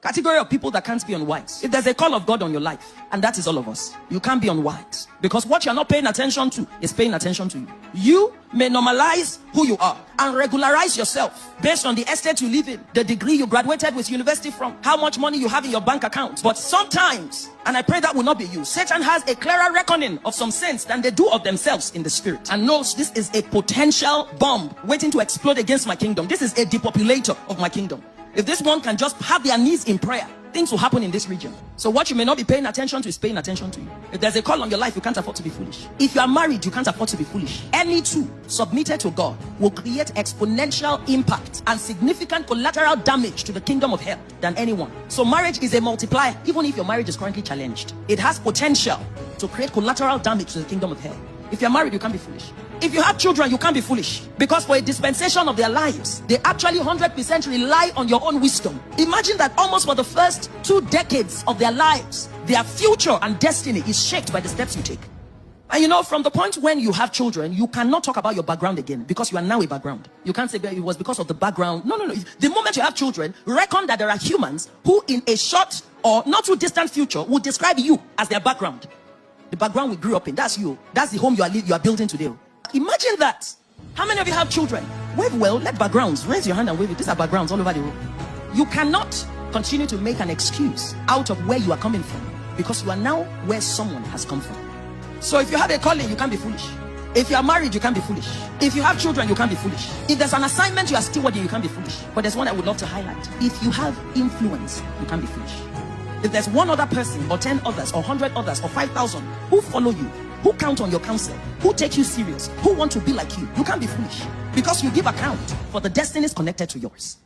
category of people that can't be unwise. If there's a call of God on your life, and that is all of us, you can't be unwise. Because what you're not paying attention to is paying attention to you. You may normalize who you are and regularize yourself based on the estate you live in, the degree you graduated with university from, how much money you have in your bank account. But sometimes, and I pray that will not be you, Satan has a clearer reckoning of some saints than they do of themselves in the spirit, and knows this is a potential bomb waiting to explode against my kingdom. This is a depopulator of my kingdom. If this one can just have their knees in prayer, things will happen in this region. So what you may not be paying attention to is paying attention to you. If there's a call on your life, you can't afford to be foolish. If you are married, you can't afford to be foolish. Any two submitted to God will create exponential impact and significant collateral damage to the kingdom of hell than anyone. So marriage is a multiplier. Even if your marriage is currently challenged, it has potential to create collateral damage to the kingdom of hell. If you're married, you can't be foolish. If you have children, you can't be foolish, because for a dispensation of their lives, they actually 100% rely on your own wisdom. Imagine that almost for the first 2 decades of their lives, their future and destiny is shaped by the steps you take. And you know, from the point when you have children, you cannot talk about your background again, because you are now a background. You can't say it was because of the background. No. The moment you have children, reckon that there are humans who in a short or not too distant future will describe you as their background. The background we grew up in, that's you. That's the home you are building today. Imagine that. How many of you have children? Wave well, let backgrounds. Raise your hand and wave it. These are backgrounds all over the room. You cannot continue to make an excuse out of where you are coming from, because you are now where someone has come from. So if you have a calling, you can't be foolish. If you are married, you can't be foolish. If you have children, you can't be foolish. If there's an assignment you are stewarding, you can't be foolish. But there's one I would love to highlight. If you have influence, you can't be foolish. If there's one other person or 10 others or 100 others or 5,000 who follow you, who count on your counsel, who take you serious, who want to be like you, you can't be foolish, because you give account for the destinies connected to yours.